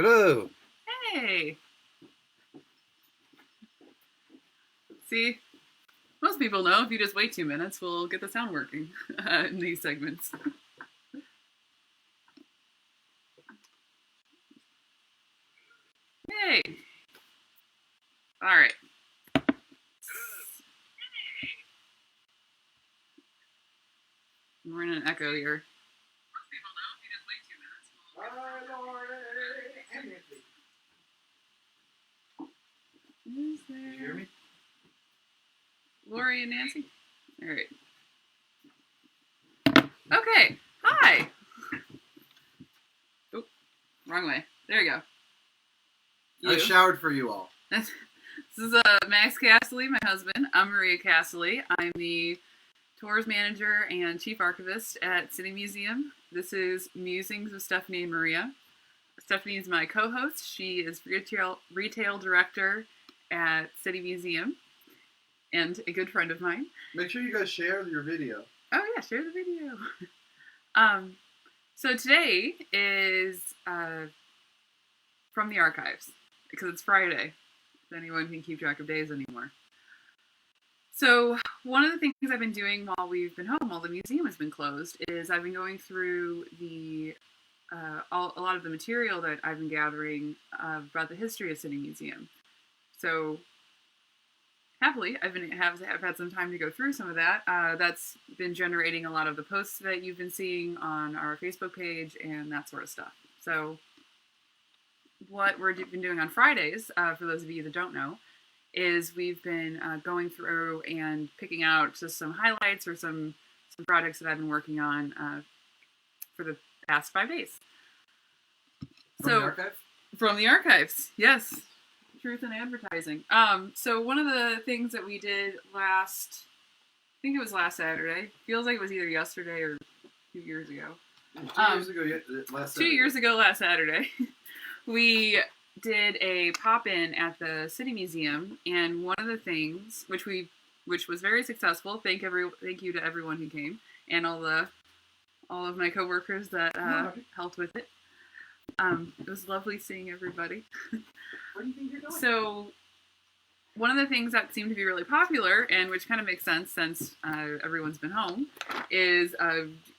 Hello. Hey! See, most people know if you just wait 2 minutes, we'll get the sound working in these segments. Hey! Alright. We're in an echo here. Most people know if you just wait 2 minutes, Who's there? Can you hear me? Lori and Nancy? Alright. Okay. Hi! Oh, wrong way. There you go. I showered for you all. This is Max Castley, my husband. I'm Maria Castley. I'm the tours manager and chief archivist at City Museum. This is Musings with Stephanie and Maria. Stephanie is my co-host. She is retail director at City Museum and a good friend of mine. Make sure you guys share your video. Oh yeah, share the video. So today is from the archives because it's Friday. If anyone can keep track of days anymore. So one of the things I've been doing while we've been home, while the museum has been closed, is I've been going through a lot of the material that I've been gathering about the history of City Museum. So happily, I've had some time to go through some of that. That's been generating a lot of the posts that you've been seeing on our Facebook page and that sort of stuff. So what we've been doing on Fridays, for those of you that don't know, is we've been going through and picking out just some highlights or some projects that I've been working on for the past 5 days. From the archive? From the archives, yes. Truth in advertising. So one of the things that we did I think it was last Saturday. Feels like it was either yesterday or 2 years ago. 2 years ago, last Saturday. 2 years ago last Saturday. We did a pop-in at the City Museum, and one of the things, which was very successful. Thank you to everyone who came, and all of my coworkers that helped with it. It was lovely seeing everybody. Where do you think you're going? So, one of the things that seemed to be really popular, and which kind of makes sense since everyone's been home, is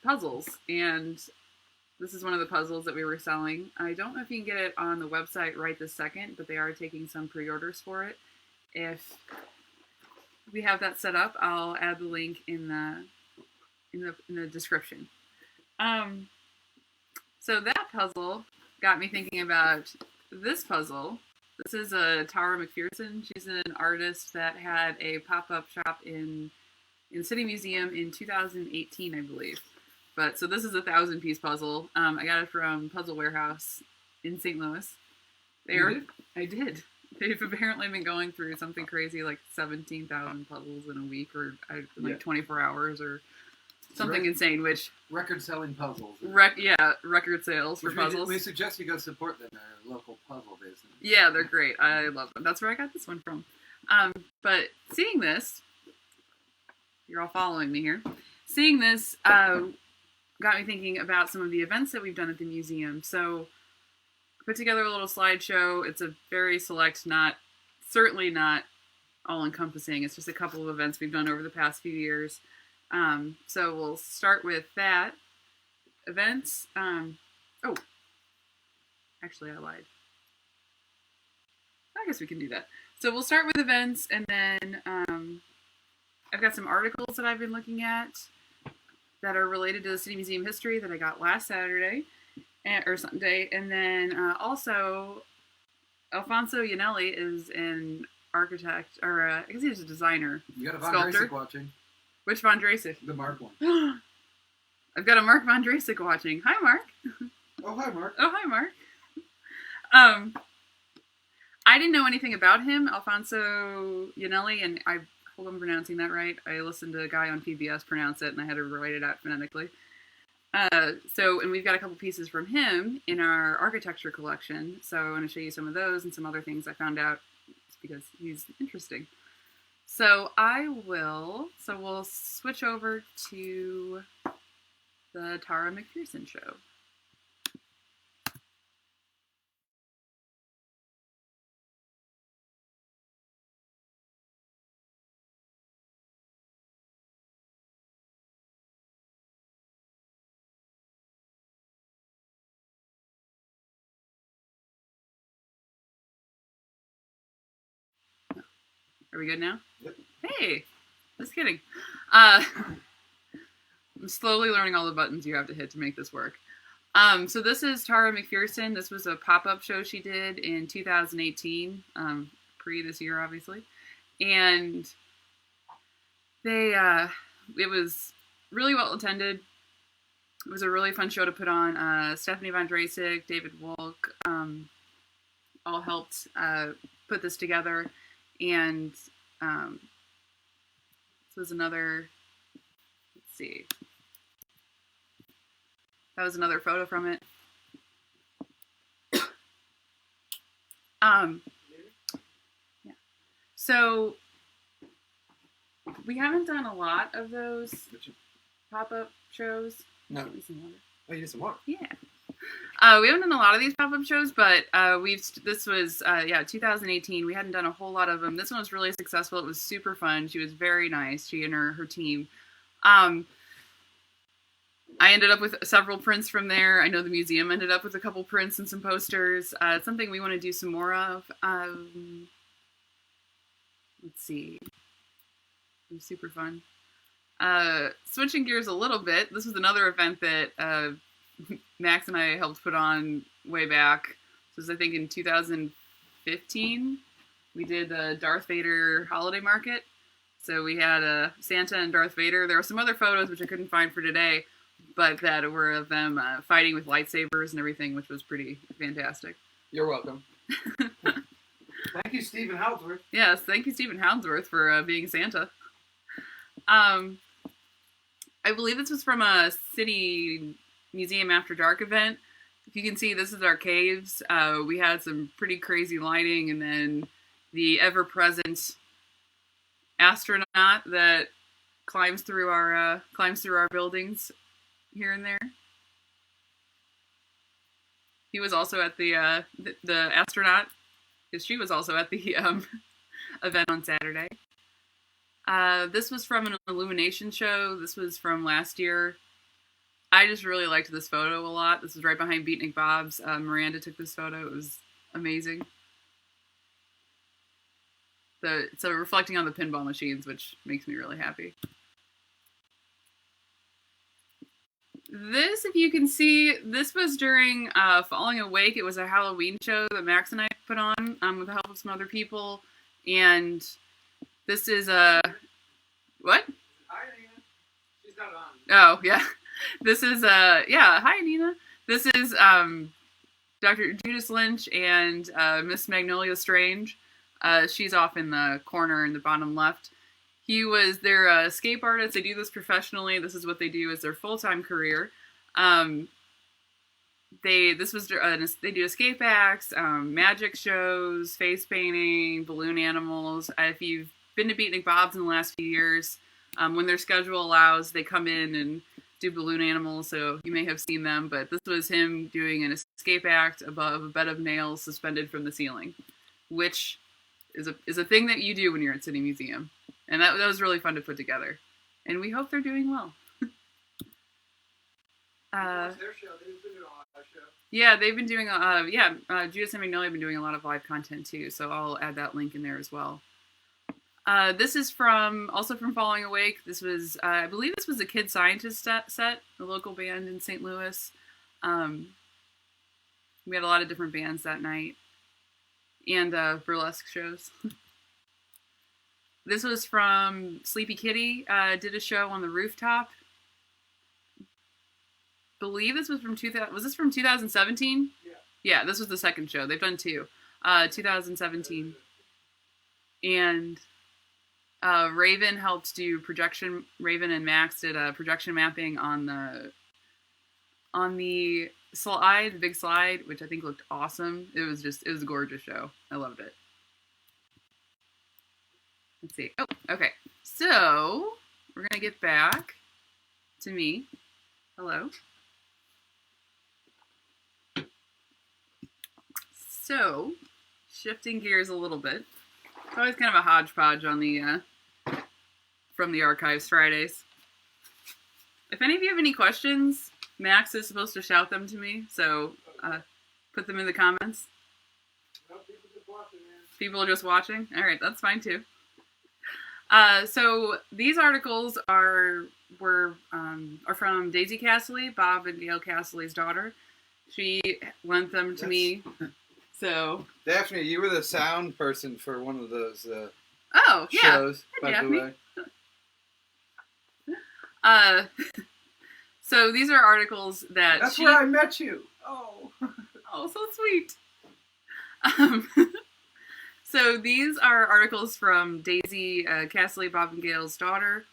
puzzles. And this is one of the puzzles that we were selling. I don't know if you can get it on the website right this second, but they are taking some pre-orders for it. If we have that set up, I'll add the link in the description. So that puzzle got me thinking about this puzzle. This is Tara McPherson. She's an artist that had a pop-up shop in City Museum in 2018, I believe. So this is a 1,000-piece puzzle. I got it from Puzzle Warehouse in St. Louis. I did. They've apparently been going through something crazy like 17,000 puzzles in a week or 24 hours or something insane, which... Record-selling puzzles. Record sales for puzzles. We suggest you go support them in our local puzzle business. Yeah, they're great. I love them. That's where I got this one from. But seeing this... You're all following me here. Seeing this... got me thinking about some of the events that we've done at the museum. So, I put together a little slideshow. It's a very select, certainly not all-encompassing. It's just a couple of events we've done over the past few years. So we'll start with that. Events. Actually, I lied. I guess we can do that. So we'll start with events, and then I've got some articles that I've been looking at that are related to the City Museum history that I got last Saturday or Sunday. And then also, Alfonso Iannelli is an architect, or I guess he's a designer. You got a Von sculptor. Drasek watching. Which Von Drasek? The Mark one. I've got a Mark Von Drasek watching. Hi, Mark. Oh, hi, Mark. Oh, hi, Mark. I didn't know anything about him, Alfonso Iannelli, and I hope I'm pronouncing that right. I listened to a guy on PBS pronounce it, and I had to write it out phonetically. And we've got a couple pieces from him in our architecture collection. So I want to show you some of those and some other things I found out just because he's interesting. So we'll switch over to the Tara McPherson show. we good now? Yep. Hey, just kidding. I'm slowly learning all the buttons you have to hit to make this work. So this is Tara McPherson. This was a pop-up show she did in 2018, pre this year, obviously. And it was really well attended. It was a really fun show to put on. Stephanie Von Drasik, David Wolk, all helped put this together. And this was another, let's see. That was another photo from it. Yeah. So we haven't done a lot of those pop-up shows. No. Give me some water. Oh, you need some water? Yeah. We haven't done a lot of these pop-up shows, but this was 2018. We hadn't done a whole lot of them. This one was really successful. It was super fun. She was very nice. She and her team. I ended up with several prints from there. I know the museum ended up with a couple prints and some posters. It's something we want to do some more of. Let's see. It was super fun. Switching gears a little bit, this was another event that Max and I helped put on way back. This was, I think, in 2015. We did a Darth Vader holiday market. So we had Santa and Darth Vader. There were some other photos which I couldn't find for today, but that were of them fighting with lightsabers and everything, which was pretty fantastic. You're welcome. Thank you, Stephen Hounsworth. Yes, thank you, Stephen Hounsworth, for being Santa. I believe this was from a City Museum After Dark event. If you can see, this is our caves. We had some pretty crazy lighting, and then the ever-present astronaut that climbs through our buildings here and there. He was also at the astronaut, because she was also at the event on Saturday. This was from an illumination show. This was from last year. I just really liked this photo a lot. This was right behind Beatnik Bob's. Miranda took this photo. It was amazing. So reflecting on the pinball machines, which makes me really happy. This, if you can see, this was during Falling Awake. It was a Halloween show that Max and I put on with the help of some other people. And this is what? Hi, Nina. She's not on. Oh, yeah. This is, hi, Nina. This is Dr. Judith Lynch and Miss Magnolia Strange. She's off in the corner in the bottom left. They're escape artists. They do this professionally. This is what they do as their full-time career. They do escape acts, magic shows, face painting, balloon animals. If you've been to Beatnik Bob's in the last few years, when their schedule allows, they come in and do balloon animals, so you may have seen them, but this was him doing an escape act above a bed of nails suspended from the ceiling, which is a thing that you do when you're at City Museum. And that was really fun to put together. And we hope they're doing well. Their show. They've been doing a lot of show. Yeah, they've been doing, Judith and Magnolia have been doing a lot of live content too, so I'll add that link in there as well. This is also from Falling Awake. This was, I believe this was a Kid Scientist set, a local band in St. Louis. We had a lot of different bands that night. And burlesque shows. This was from Sleepy Kitty. Did a show on the rooftop. Believe this was from 2000. Was this from 2017? Yeah. Yeah, this was the second show. They've done two. 2017. And Raven helped do projection. Raven and Max did projection mapping on the slide, the big slide, which I think looked awesome. It was a gorgeous show. I loved it. Let's see. Oh, okay. So we're gonna get back to me. Hello. So, shifting gears a little bit. It's always kind of a hodgepodge on the from the Archives Fridays. If any of you have any questions, Max is supposed to shout them to me, so put them in the comments. Well, people just watching, man. People are just watching? Alright, that's fine too. So these articles are from Daisy Castley, Bob and Gail Castley's daughter. She lent them to me. So Daphne, you were the sound person for one of those shows, by Daphne. the way. So these are articles that That's where I met you. Oh, so sweet. So these are articles from Daisy Castley, Bob and Gail's daughter.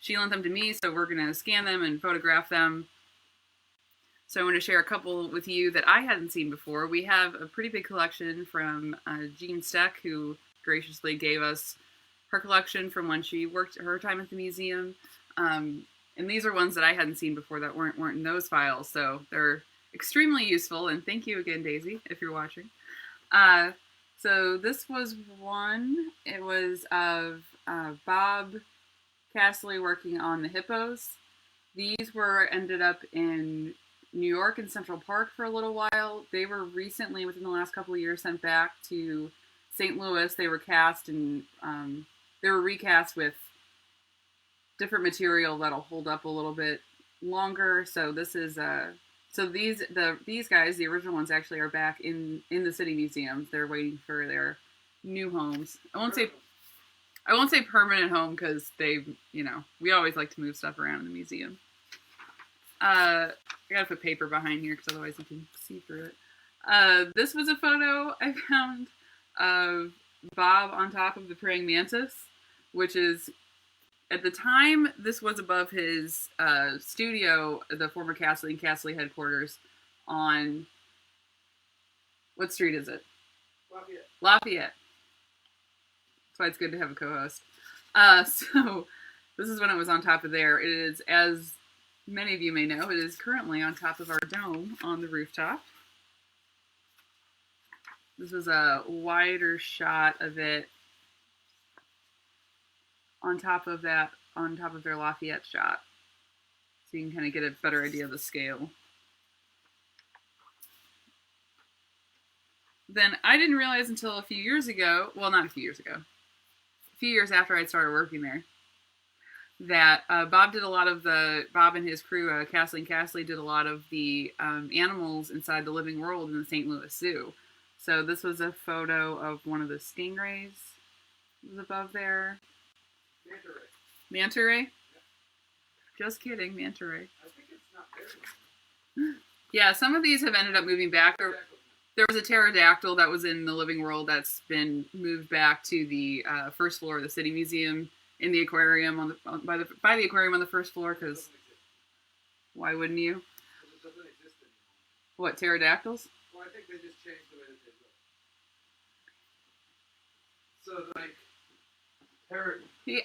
She lent them to me, so we're going to scan them and photograph them. So I want to share a couple with you that I hadn't seen before. We have a pretty big collection from Jean Steck, who graciously gave us her collection from when she worked her time at the museum. And these are ones that I hadn't seen before that weren't in those files. So they're extremely useful. And thank you again, Daisy, if you're watching. So this was one. It was of Bob Castley working on the hippos. These ended up in New York and Central Park for a little while. They were recently, within the last couple of years, sent back to St. Louis. They were cast and they were recast with different material that'll hold up a little bit longer. So this is these guys, the original ones, actually are back in the city museums. They're waiting for their new homes. I won't say permanent home because we always like to move stuff around in the museum. I gotta put paper behind here because otherwise you can see through it. This was a photo I found of Bob on top of the praying mantis, which is, at the time, this was above his studio, the former Castley and Castley headquarters on, what street is it? Lafayette. That's why it's good to have a co-host. So this is when it was on top of there. It is, as many of you may know, it is currently on top of our dome on the rooftop. This was a wider shot of it on top of their Lafayette shot. So you can kind of get a better idea of the scale. Then I didn't realize until a few years ago, well, not a few years ago, a few years after I'd started working there, that Bob and his crew, Castley and Castley, did a lot of the animals inside the living world in the St. Louis Zoo. So this was a photo of one of the stingrays. It was above there. Manta ray? Yeah. Just kidding, manta ray. I think it's not there. Yeah, some of these have ended up moving back. There was a pterodactyl that was in the living world that's been moved back to the first floor of the City Museum in the aquarium by the aquarium on the first floor, because why wouldn't you? It doesn't exist anymore. What, pterodactyls? Well, I think they just changed the way that they look. So, like,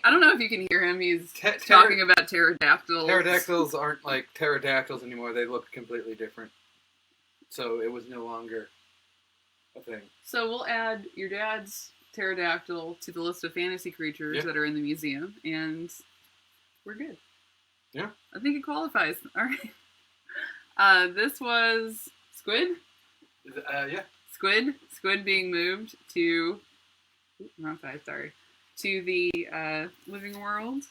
I don't know if you can hear him. He's talking about pterodactyls. Pterodactyls aren't like pterodactyls anymore. They look completely different. So it was no longer a thing. So we'll add your dad's pterodactyl to the list of fantasy creatures that are in the museum, and we're good. Yeah. I think it qualifies. All right. This was squid? Yeah. Squid being moved to... Wrong side, sorry. To the living world.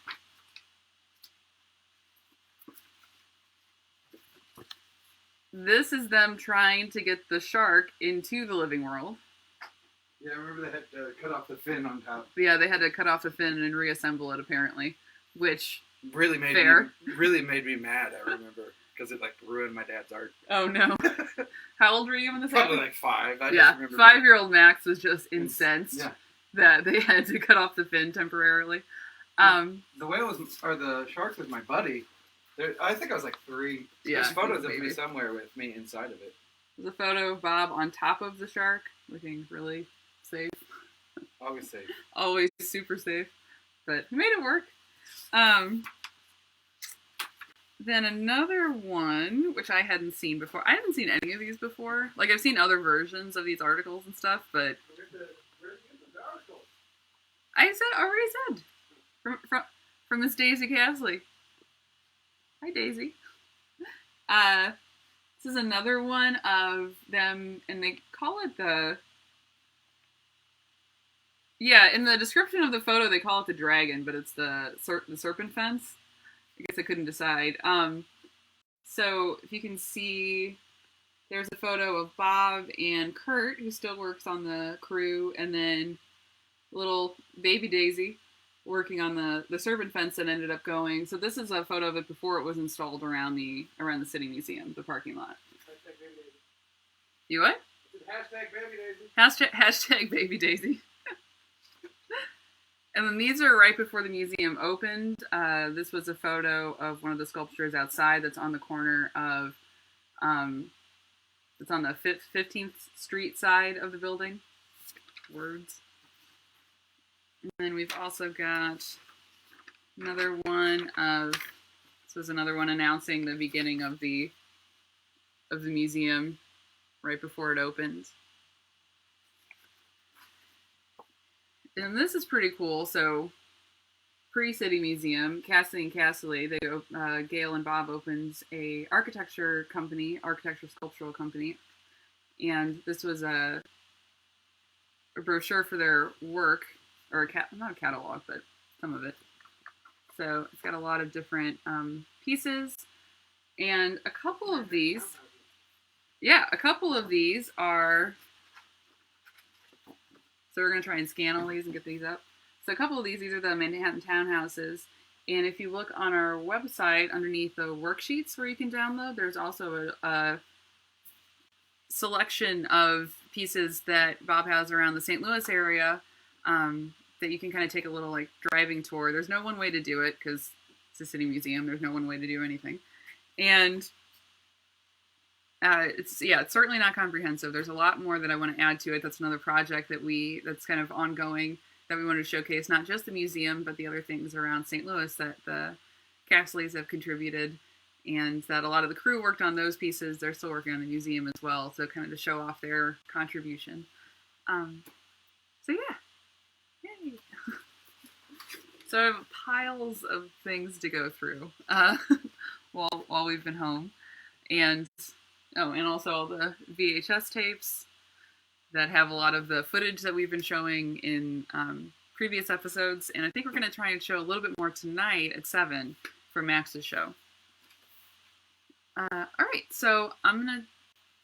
This is them trying to get the shark into the living world. Yeah, I remember they had to cut off the fin on top. Yeah, they had to cut off the fin and reassemble it, apparently. Which, really made me mad, I remember. Because it, like, ruined my dad's art. Oh, no. How old were you when this happened? Probably, like, 5. I just remember 5-year-old Max was just incensed. Yeah. That they had to cut off the fin temporarily. The whale or the shark was my buddy. I think I was like 3. Yeah, there's photos of me somewhere with me inside of it. There's a photo of Bob on top of the shark, looking really safe. Always safe. Always super safe. But he made it work. Then another one, which I hadn't seen before. I hadn't seen any of these before. Like, I've seen other versions of these articles and stuff, but... already said. From Miss Daisy Castley. Hi, Daisy. This is another one of them, and they call it Yeah, in the description of the photo, they call it the dragon, but it's the serpent fence. I guess I couldn't decide. So if you can see, there's a photo of Bob and Kurt, who still works on the crew, and then little baby Daisy working on the serpent fence that ended up going. So this is a photo of it before it was installed around the city museum, the parking lot. Hashtag baby Daisy. You what? Hashtag baby Daisy. Hashtag baby Daisy. And then these are right before the museum opened. This was a photo of one of the sculptures outside that's on the corner of, it's on the 15th Street side of the building. Words. And then we've also got another one of, this was another one announcing the beginning of the museum right before it opened. And this is pretty cool. So, pre-City Museum, Cassidy and Cassidy, Gail and Bob opens a architecture sculptural company, and this was a brochure for their work, or not a catalog, but some of it. So it's got a lot of different pieces, and a couple of these are. So we're going to try and scan all these and get these up. So a couple of these are the Manhattan townhouses. And if you look on our website underneath the worksheets where you can download, there's also a selection of pieces that Bob has around the St. Louis area that you can kind of take a little like driving tour. There's no one way to do it because it's a city museum. There's no one way to do anything. And it's certainly not comprehensive. There's a lot more that I want to add to it. That's another project that's kind of ongoing that we wanted to showcase, not just the museum, but the other things around St. Louis that the Cassleys have contributed, and that a lot of the crew worked on those pieces. They're still working on the museum as well, so kind of to show off their contribution. So yeah, yay! So I have piles of things to go through while we've been home, and also all the VHS tapes that have a lot of the footage that we've been showing in previous episodes. And I think we're going to try and show a little bit more tonight at 7 for Max's show. All right, so I'm going to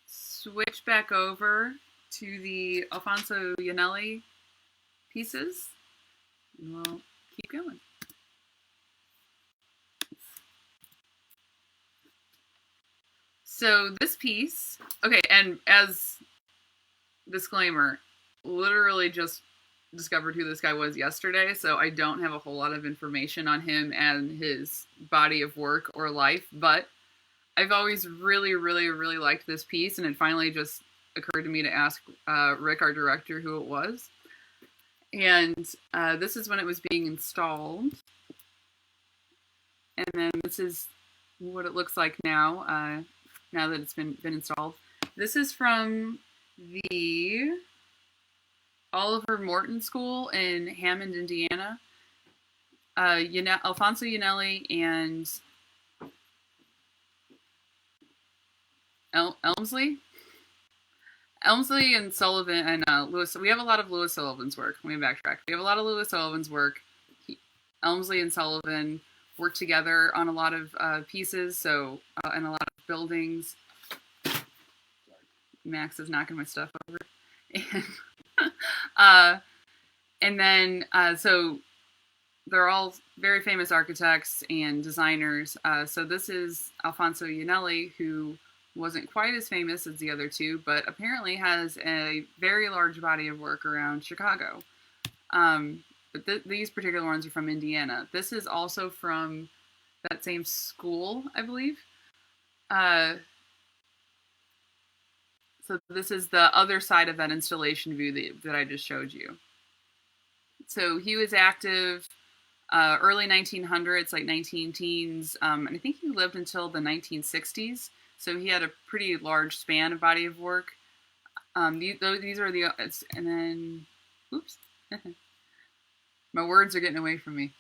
switch back over to the Alfonso Iannelli pieces. And we'll keep going. So this piece, okay, and as disclaimer, literally just discovered who this guy was yesterday, so I don't have a whole lot of information on him and his body of work or life, but I've always really, really, really liked this piece, and it finally just occurred to me to ask Rick, our director, who it was. And this is when it was being installed. And then this is what it looks like now, now that it's been installed. This is from the Oliver Morton School in Hammond, Indiana. Alfonso Iannelli and Elmsley and Sullivan and Lewis. We have a lot of Lewis Sullivan's work. Let me backtrack. We have a lot of Lewis Sullivan's work. Elmsley and Sullivan worked together on a lot of pieces, so and a lot of buildings. Max is knocking my stuff over. And then, so they're all very famous architects and designers. So this is Alfonso Iannelli, who wasn't quite as famous as the other two, but apparently has a very large body of work around Chicago. But these particular ones are from Indiana. This is also from that same school, I believe. So this is the other side of that installation view that I just showed you. So he was active early 1900s, like 19 teens, and I think he lived until the 1960s. So he had a pretty large span of body of work. These are the, and then, oops, my words are getting away from me.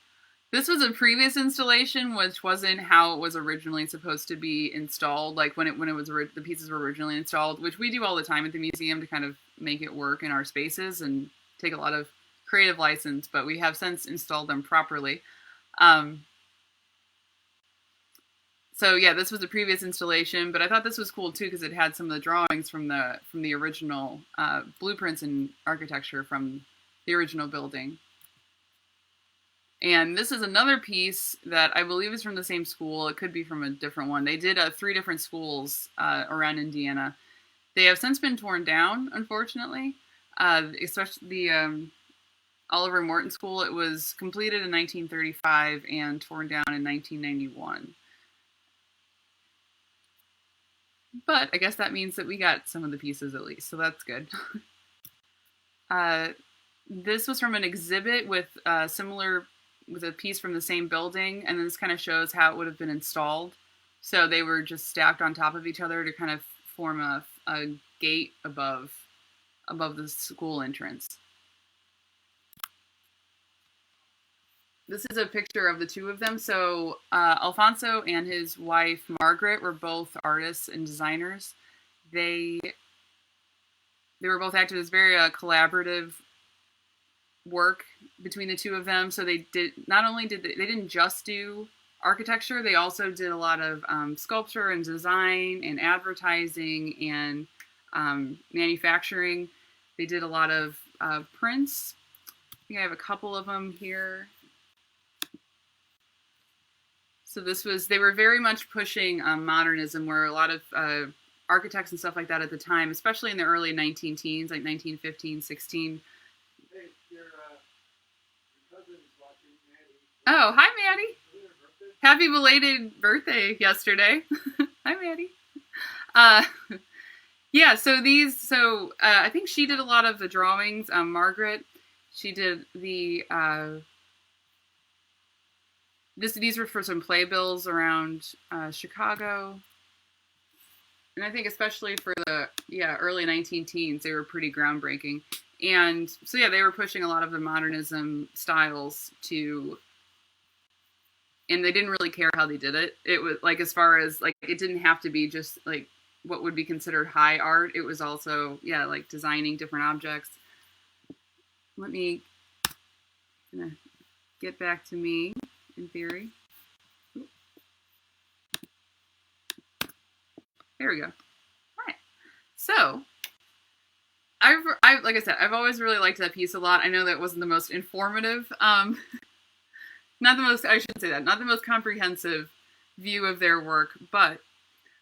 This was a previous installation, which wasn't how it was originally supposed to be installed. Like when it was the pieces were originally installed, which we do all the time at the museum to kind of make it work in our spaces and take a lot of creative license, but we have since installed them properly. So yeah, this was the previous installation, but I thought this was cool too because it had some of the drawings from the original blueprints and architecture from the original building. And this is another piece that I believe is from the same school. It could be from a different one. They did 3 different schools around Indiana. They have since been torn down, unfortunately. Especially the Oliver Morton School. It was completed in 1935 and torn down in 1991. But I guess that means that we got some of the pieces at least, so that's good. This was from an exhibit with a piece from the same building, and this kind of shows how it would have been installed. So they were just stacked on top of each other to kind of form a gate above the school entrance. This is a picture of the 2 of them. So Alfonso and his wife Margaret were both artists and designers. They were both active as very collaborative work between the 2 of them. So they did not only they didn't just do architecture, they also did a lot of sculpture and design and advertising and manufacturing. They did a lot of prints. I think I have a couple of them here. So they were very much pushing modernism, where a lot of architects and stuff like that at the time, especially in the early 19-teens, like 1915, 16. Hey, your cousin's watching, Maddie. Oh, hi, Maddie. Happy belated birthday yesterday. Hi, Maddie. Yeah, so I think she did a lot of the drawings. Margaret, she did the... These were for some playbills around Chicago. And I think especially for the early 19-teens, they were pretty groundbreaking. And so yeah, they were pushing a lot of the modernism styles and they didn't really care how they did it. It was like, as far as like, it didn't have to be just like what would be considered high art. It was also, like designing different objects. Let me get back to me. In theory. There we go. All right. So, I've like I said, I've always really liked that piece a lot. I know that wasn't the most informative, not the most comprehensive view of their work, but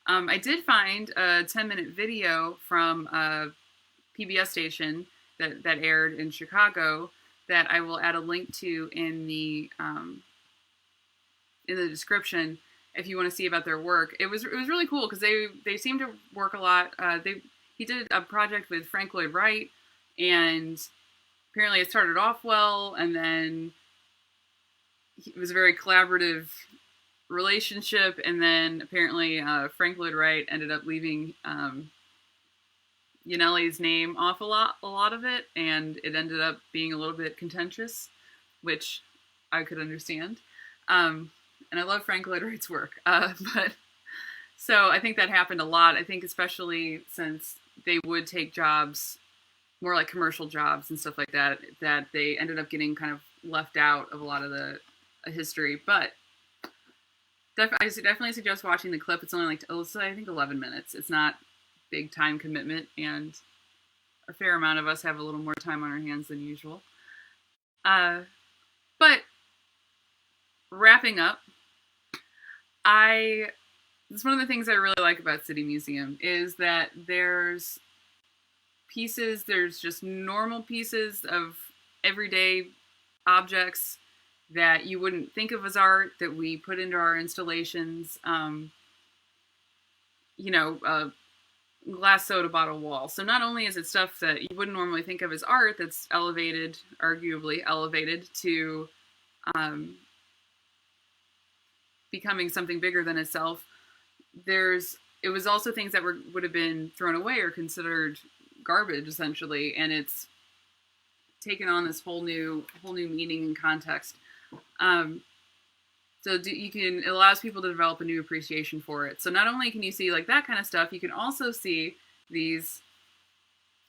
I did find a 10-minute video from a PBS station that aired in Chicago that I will add a link to in the description if you want to see about their work. It was really cool because they seem to work a lot. He did a project with Frank Lloyd Wright, and apparently it started off well, and then it was a very collaborative relationship, and then apparently Frank Lloyd Wright ended up leaving Yanelli's name off a lot of it, and it ended up being a little bit contentious, which I could understand. And I love Frank Lloyd Wright's work. But so I think that happened a lot. I think especially since they would take jobs, more like commercial jobs and stuff like that, that they ended up getting kind of left out of a lot of the history. But I definitely suggest watching the clip. It's only I think 11 minutes. It's not big time commitment, and a fair amount of us have a little more time on our hands than usual. But wrapping up, it's one of the things I really like about City Museum is that there's just normal pieces of everyday objects that you wouldn't think of as art that we put into our installations. Glass soda bottle wall. So not only is it stuff that you wouldn't normally think of as art that's arguably elevated to becoming something bigger than itself. It was also things that would have been thrown away or considered garbage essentially, and it's taken on this whole new meaning and context. It allows people to develop a new appreciation for it. So not only can you see like that kind of stuff, you can also see these,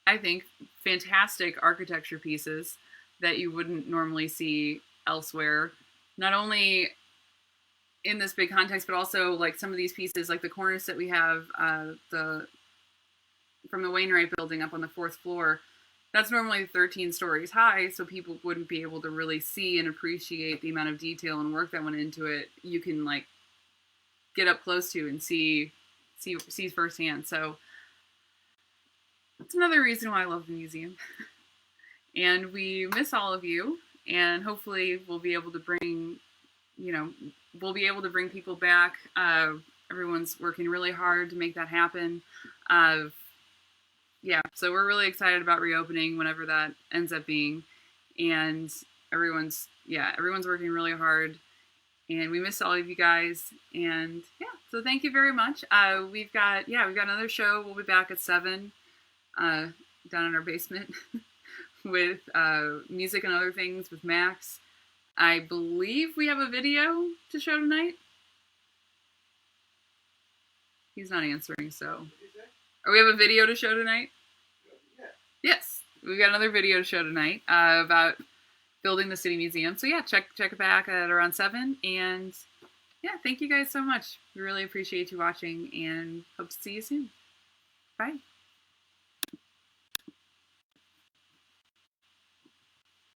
I think, fantastic architecture pieces. that you wouldn't normally see elsewhere. Not only in this big context, but also like some of these pieces, like the cornice that we have, the from the Wainwright building up on the 4th floor. That's normally 13 stories high, so people wouldn't be able to really see and appreciate the amount of detail and work that went into it. You can like get up close to and see firsthand. So that's another reason why I love the museum. And we miss all of you, and hopefully we'll be able to bring, people back. Everyone's working really hard to make that happen. So we're really excited about reopening whenever that ends up being, and everyone's working really hard, and we miss all of you guys. And so thank you very much. We've got another show. We'll be back at 7 down in our basement with music and other things with Max. I believe we have a video to show tonight. He's not answering, so. Or we have a video to show tonight? Yes, we've got another video to show tonight about building the City Museum. So check it back at around 7. And thank you guys so much. We really appreciate you watching, and hope to see you soon. Bye.